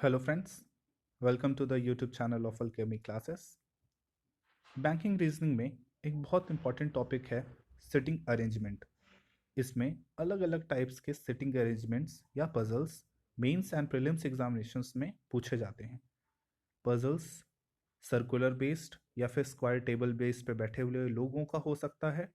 Hello friends, welcome to the YouTube channel of Alchemy Classes। Banking reasoning में एक बहुत important topic है sitting arrangement. इसमें अलग अलग टाइप्स के सिटिंग अरेंजमेंट्स या puzzles mains and prelims examinations में पूछे जाते हैं। पजल्स सर्कुलर बेस्ड या फिर स्क्वायर टेबल बेस्ड पे बैठे हुए लोगों का हो सकता है,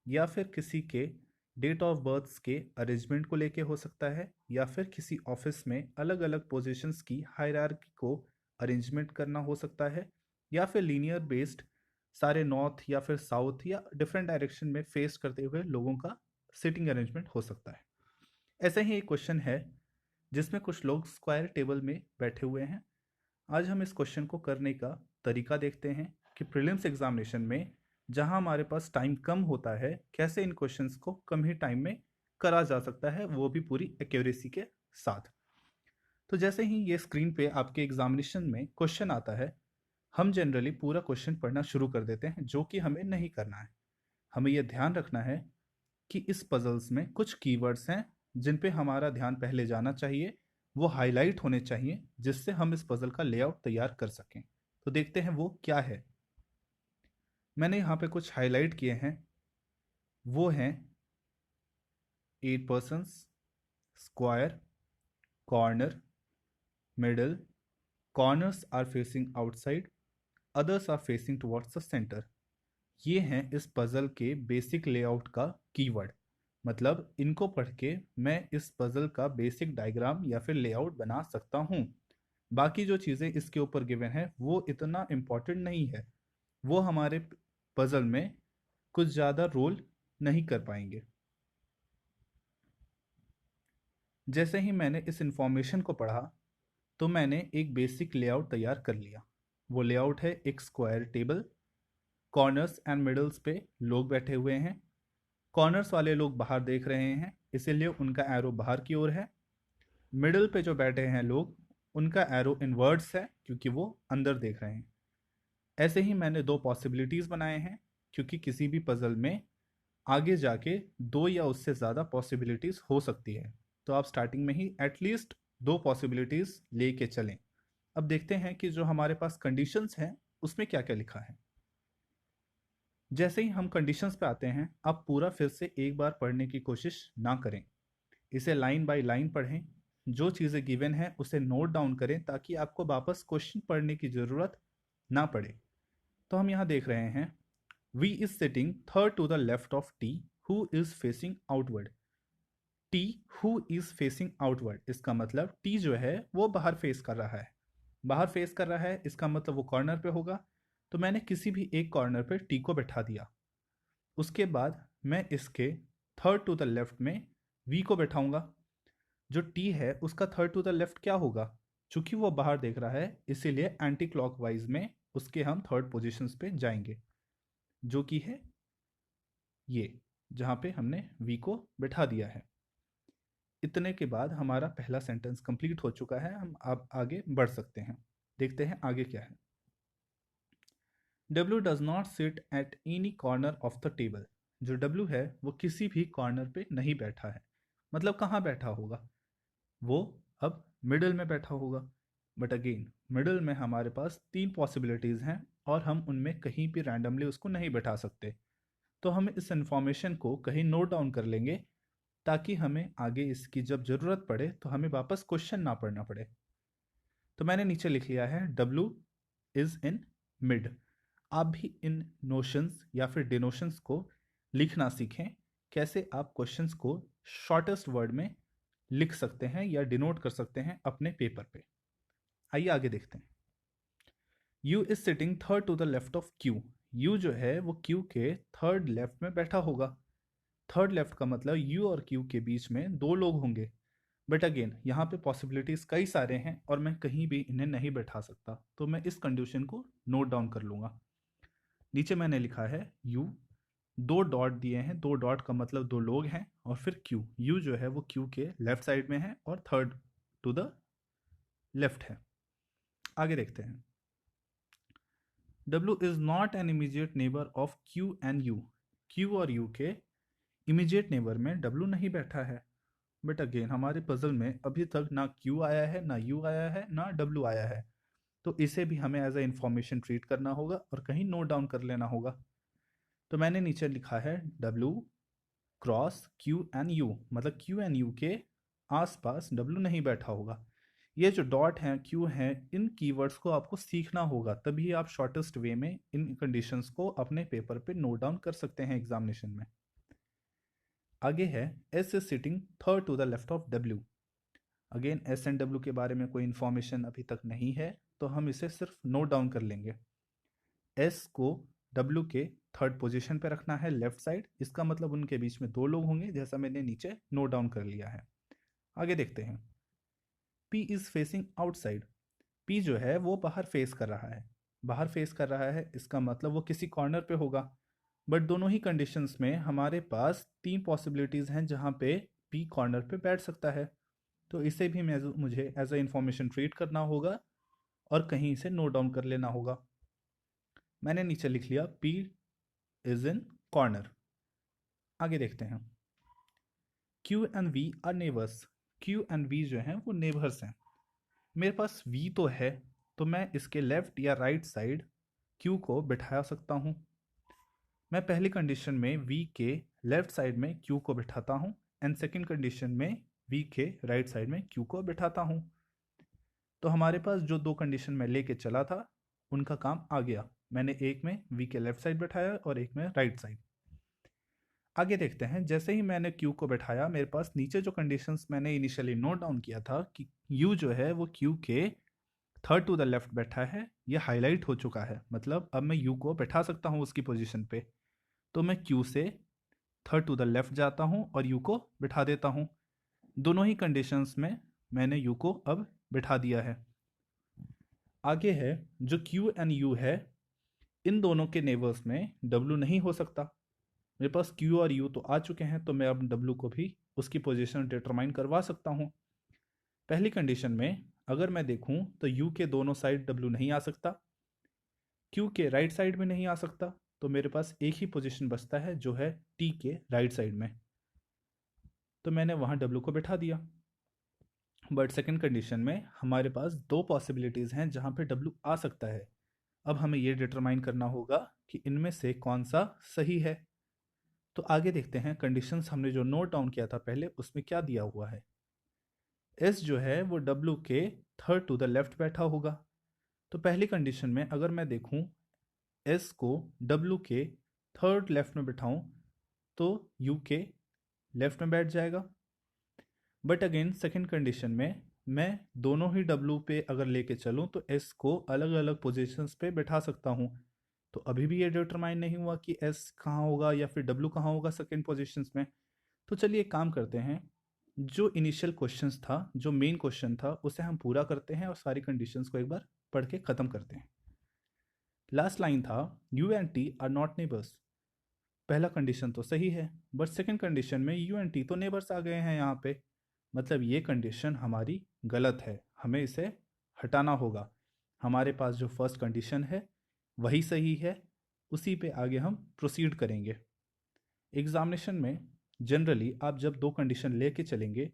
या फिर किसी के डेट ऑफ बर्थ्स के अरेंजमेंट को लेके हो सकता है, या फिर किसी ऑफिस में अलग अलग पोजीशंस की हायरार्की को अरेंजमेंट करना हो सकता है, या फिर लीनियर बेस्ड सारे नॉर्थ या फिर साउथ या डिफरेंट डायरेक्शन में फेस करते हुए लोगों का सिटिंग अरेंजमेंट हो सकता है। ऐसे ही एक क्वेश्चन है जिसमें कुछ लोग स्क्वायर टेबल में बैठे हुए हैं। आज हम इस क्वेश्चन को करने का तरीका देखते हैं कि प्रीलिम्स एग्जामिनेशन में जहां हमारे पास टाइम कम होता है, कैसे इन क्वेश्चंस को कम ही टाइम में करा जा सकता है, वो भी पूरी एक्यूरेसी के साथ। तो जैसे ही ये स्क्रीन पे आपके एग्जामिनेशन में क्वेश्चन आता है, हम जनरली पूरा क्वेश्चन पढ़ना शुरू कर देते हैं, जो कि हमें नहीं करना है। हमें यह ध्यान रखना है कि इस पजल्स में कुछ कीवर्ड्स हैं जिन पे हमारा ध्यान पहले जाना चाहिए, वो हाईलाइट होने चाहिए, जिससे हम इस पजल का लेआउट तैयार कर सकें। तो देखते हैं वो क्या है। मैंने यहाँ पे कुछ हाईलाइट किए हैं। वो हैं 8 persons, square, corner, middle, corners are facing outside, others are facing towards the centre. ये हैं इस पजल के बेसिक लेआउट का कीवर्ड। मतलब इनको पढ़ के मैं इस पजल का बेसिक डायग्राम या फिर लेआउट बना सकता हूँ। बाकी जो चीज़ें इसके ऊपर गिवन है वो इतना इम्पोर्टेंट नहीं है, वो हमारे पजल में कुछ ज़्यादा रोल नहीं कर पाएंगे। जैसे ही मैंने इस इंफॉर्मेशन को पढ़ा तो मैंने एक बेसिक लेआउट तैयार कर लिया। वो लेआउट है एक square table. Corners and middles पे लोग बैठे हुए हैं। कॉर्नर्स वाले लोग बाहर देख रहे हैं, इसीलिए उनका एरो बाहर की ओर है। मिडिल पे जो बैठे हैं लोग, उनका एरो इनवर्ड्स है क्योंकि वो अंदर देख रहे हैं। ऐसे ही मैंने दो पॉसिबिलिटीज़ बनाए हैं, क्योंकि किसी भी पजल में आगे जाके दो या उससे ज़्यादा पॉसिबिलिटीज़ हो सकती है। तो आप स्टार्टिंग में ही एटलीस्ट दो पॉसिबिलिटीज़ लेके चलें। अब देखते हैं कि जो हमारे पास कंडीशंस हैं उसमें क्या क्या लिखा है। जैसे ही हम कंडीशंस पे आते हैं, आप पूरा फिर से एक बार पढ़ने की कोशिश ना करें, इसे लाइन बाय लाइन पढ़ें। जो चीज़ें गिवन है उसे नोट डाउन करें ताकि आपको वापस क्वेश्चन पढ़ने की ज़रूरत ना पड़े। तो हम यहाँ देख रहे हैं, V is sitting third to the left of T who is facing outward. T who is facing outward, इसका मतलब टी जो है वो बाहर फेस कर रहा है। बाहर फेस कर रहा है इसका मतलब वो कॉर्नर पे होगा। तो मैंने किसी भी एक कॉर्नर पे टी को बैठा दिया। उसके बाद मैं इसके थर्ड टू द लेफ्ट में वी को बैठाऊंगा। जो टी है उसका थर्ड टू द लेफ्ट क्या होगा, चूंकि वो बाहर देख रहा है इसीलिए एंटी क्लॉकवाइज में उसके हम थर्ड पोजीशंस पे जाएंगे, जो कि है ये, जहाँ पे हमने वी को बिठा दिया है। इतने के बाद हमारा पहला सेंटेंस कंप्लीट हो चुका है, हम अब आगे बढ़ सकते हैं। देखते हैं आगे क्या है। W does not sit at any corner of the table. जो W है वो किसी भी कॉर्नर पे नहीं बैठा है। मतलब कहाँ बैठा होगा, वो अब मिडल में बैठा होगा। बट अगेन मिडल में हमारे पास तीन पॉसिबिलिटीज़ हैं और हम उनमें कहीं भी रैंडमली उसको नहीं बैठा सकते। तो हम इस इंफॉर्मेशन को कहीं नोट डाउन कर लेंगे ताकि हमें आगे इसकी जब ज़रूरत पड़े तो हमें वापस क्वेश्चन ना पढ़ना पड़े। तो मैंने नीचे लिख लिया है W इज़ इन मिड। आप भी इन नोशंस या फिर डिनोशंस को लिखना सीखें, कैसे आप क्वेश्चंस को शॉर्टेस्ट वर्ड में लिख सकते हैं या डिनोट कर सकते हैं अपने पेपर पे। आइए आगे देखते हैं। U is sitting third to the left of Q। U जो है वो Q के थर्ड लेफ्ट में बैठा होगा। थर्ड लेफ्ट का मतलब U और Q के बीच में दो लोग होंगे। बट अगेन यहाँ पे पॉसिबिलिटीज़ कई सारे हैं और मैं कहीं भी इन्हें नहीं बैठा सकता, तो मैं इस कंडीशन को नोट डाउन कर लूँगा। नीचे मैंने लिखा है U, दो डॉट दिए हैं, दो डॉट का मतलब दो लोग हैं, और फिर Q। U जो है वो Q के लेफ्ट साइड में है और थर्ड टू द लेफ्ट है। आगे देखते हैं। W is not an immediate neighbour of Q and U। Q और U के इमीजिएट नेबर में W नहीं बैठा है। बट अगेन हमारे पजल में अभी तक ना क्यू आया है, ना यू आया है, ना डब्ल्यू आया है। तो इसे भी हमें एज ए इंफॉर्मेशन ट्रीट करना होगा और कहीं नोट डाउन कर लेना होगा। तो मैंने नीचे लिखा है W cross Q and you, मतलब क्यू एंड यू के आसपास डब्ल्यू नहीं बैठा होगा। ये जो डॉट हैं, क्यू हैं, इन कीवर्ड्स को आपको सीखना होगा, तभी आप शॉर्टेस्ट वे में इन कंडीशंस को अपने पेपर पे नोट डाउन कर सकते हैं एग्जामिनेशन में। आगे है S is sitting third to the left of W. Again S and W के बारे में कोई इन्फॉर्मेशन अभी तक नहीं है, तो हम इसे सिर्फ नोट डाउन कर लेंगे। एस को डब्ल्यू के थर्ड पोजीशन पे रखना है लेफ्ट साइड, इसका मतलब उनके बीच में दो लोग होंगे, जैसा मैंने नीचे नोट डाउन कर लिया है। आगे देखते हैं। P is facing outside. P जो है वो बाहर फेस कर रहा है। बाहर फेस कर रहा है इसका मतलब वो किसी कॉर्नर पे होगा। बट दोनों ही कंडीशंस में हमारे पास तीन पॉसिबिलिटीज़ हैं जहाँ पे पी कॉर्नर पे बैठ सकता है। तो इसे भी मुझे एज अ इंफॉर्मेशन ट्रीट करना होगा और कहीं इसे नोट डाउन कर लेना होगा। मैंने नीचे लिख लिया पी इज इन कॉर्नर। आगे देखते हैं। Q and V are neighbours. Q and V जो हैं वो नेबर्स हैं। मेरे पास वी तो है, तो मैं इसके लेफ्ट या राइट साइड क्यू को बिठा सकता हूँ। मैं पहली कंडीशन में वी के लेफ्ट साइड में क्यू को बिठाता हूँ एंड सेकंड कंडीशन में वी के राइट साइड में क्यू को बिठाता हूँ। तो हमारे पास जो दो कंडीशन मैं लेके चला था उनका काम आ गया। मैंने एक में वी के लेफ्ट साइड बैठाया और एक में राइट साइड। आगे देखते हैं। जैसे ही मैंने क्यू को बैठाया, मेरे पास नीचे जो कंडीशंस मैंने इनिशियली नोट डाउन किया था कि यू जो है वो क्यू के थर्ड टू द लेफ्ट बैठा है, ये हाईलाइट हो चुका है। मतलब अब मैं यू को बैठा सकता हूँ उसकी पोजीशन पे। तो मैं क्यू से थर्ड टू द लेफ्ट जाता हूँ और यू को बिठा देता हूँ। दोनों ही कंडीशंस में मैंने यू को अब बिठा दिया है। आगे है जो क्यू एंड यू है, इन दोनों के नेबर्स में डब्ल्यू नहीं हो सकता। मेरे पास क्यू और यू तो आ चुके हैं, तो मैं अब डब्ल्यू को भी उसकी पोजीशन डिटरमाइन करवा सकता हूँ। पहली कंडीशन में अगर मैं देखूं तो यू के दोनों साइड डब्ल्यू नहीं आ सकता, क्यू के राइट साइड में नहीं आ सकता, तो मेरे पास एक ही पोजीशन बचता है जो है टी के राइट साइड में। तो मैंने वहाँ डब्ल्यू को बैठा दिया। बट सेकंड कंडीशन में हमारे पास दो पॉसिबिलिटीज़ हैं जहाँ पे डब्ल्यू आ सकता है। अब हमें ये डिटरमाइन करना होगा कि इनमें से कौन सा सही है। तो आगे देखते हैं। कंडीशंस हमने जो नोट डाउन किया था पहले, उसमें क्या दिया हुआ है। एस जो है वो डब्ल्यू के थर्ड टू द लेफ्ट बैठा होगा। तो पहली कंडीशन में अगर मैं देखूं एस को डब्ल्यू के थर्ड लेफ्ट में बिठाऊं तो यू के लेफ्ट में बैठ जाएगा। बट अगेन सेकंड कंडीशन में मैं दोनों ही डब्ल्यू पे अगर लेके चलूं तो एस को अलग अलग पोजीशंस पे बैठा सकता हूं। तो अभी भी ये डिटरमाइन नहीं हुआ कि एस कहाँ होगा या फिर डब्ल्यू कहाँ होगा सेकंड पोजीशंस में। तो चलिए एक काम करते हैं। जो इनिशियल क्वेश्चंस था, जो मेन क्वेश्चन था, उसे हम पूरा करते हैं और सारी कंडीशंस को एक बार पढ़ के ख़त्म करते हैं। लास्ट लाइन था you and T R not neighbours. पहला कंडीशन तो सही है, बट सेकंड कंडीशन में यू एंड टी तो नेबर्स आ गए हैं यहाँ पे। मतलब ये कंडीशन हमारी गलत है, हमें इसे हटाना होगा। हमारे पास जो फर्स्ट कंडीशन है वही सही है, उसी पे आगे हम प्रोसीड करेंगे। एग्जामिनेशन में जनरली आप जब दो कंडीशन लेके चलेंगे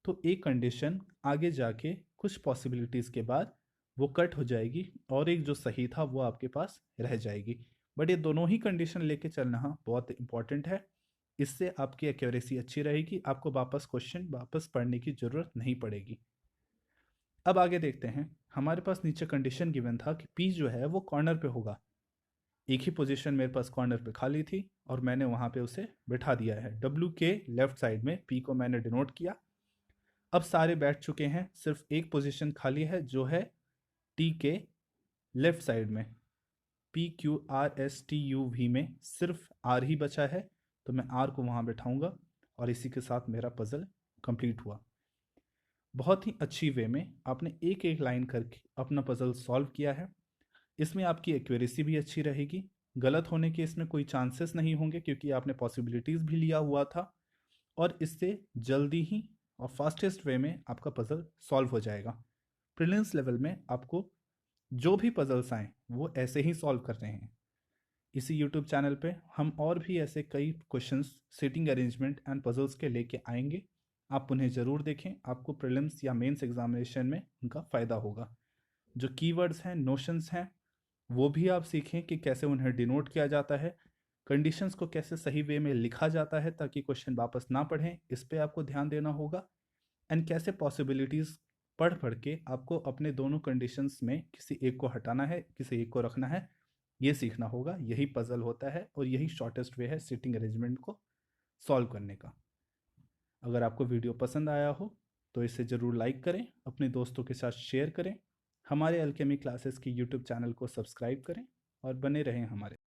तो एक कंडीशन आगे जाके कुछ पॉसिबिलिटीज़ के बाद वो कट हो जाएगी और एक जो सही था वो आपके पास रह जाएगी। बट ये दोनों ही कंडीशन लेके चलना बहुत इंपॉर्टेंट है। इससे आपकी एक्यूरेसी अच्छी रहेगी, आपको वापस क्वेश्चन वापस पढ़ने की ज़रूरत नहीं पड़ेगी। अब आगे देखते हैं। हमारे पास नीचे कंडीशन गिवन था कि पी जो है वो कॉर्नर पे होगा। एक ही पोजीशन मेरे पास कॉर्नर पे खाली थी और मैंने वहाँ पे उसे बिठा दिया है। डब्ल्यू के लेफ्ट साइड में पी को मैंने डिनोट किया। अब सारे बैठ चुके हैं, सिर्फ एक पोजीशन खाली है जो है टी के लेफ्ट साइड में। P Q R S T U V में सिर्फ आर ही बचा है, तो मैं आर को वहाँ बैठाऊँगा और इसी के साथ मेरा पज़ल कंप्लीट हुआ। बहुत ही अच्छी वे में आपने एक एक लाइन करके अपना पज़ल सॉल्व किया है। इसमें आपकी एक्यूरेसी भी अच्छी रहेगी, गलत होने के इसमें कोई चांसेस नहीं होंगे क्योंकि आपने पॉसिबिलिटीज़ भी लिया हुआ था और इससे जल्दी ही और फास्टेस्ट वे में आपका पज़ल सॉल्व हो जाएगा। प्रीलिम्स लेवल में आपको जो भी पज़ल्स आएँ वो ऐसे ही सॉल्व कर रहे हैं। इसी यूट्यूब चैनल पे हम और भी ऐसे कई questions, seating arrangement and puzzles के लेके आएंगे। आप उन्हें ज़रूर देखें, आपको प्रीलिम्स या मेंस एग्जामिनेशन में उनका फ़ायदा होगा। जो कीवर्ड्स हैं, नोशंस हैं, वो भी आप सीखें कि कैसे उन्हें डिनोट किया जाता है, कंडीशंस को कैसे सही वे में लिखा जाता है ताकि क्वेश्चन वापस ना पढ़ें, इस पे आपको ध्यान देना होगा। एंड कैसे पॉसिबिलिटीज़ पढ़ पढ़ के आपको अपने दोनों कंडीशंस में किसी एक को हटाना है, किसी एक को रखना है, ये सीखना होगा। यही पजल होता है और यही शॉर्टेस्ट वे है सीटिंग अरेंजमेंट को सॉल्व करने का। अगर आपको वीडियो पसंद आया हो तो इसे ज़रूर लाइक करें, अपने दोस्तों के साथ शेयर करें, हमारे अल्केमी क्लासेस की यूट्यूब चैनल को सब्सक्राइब करें और बने रहें हमारे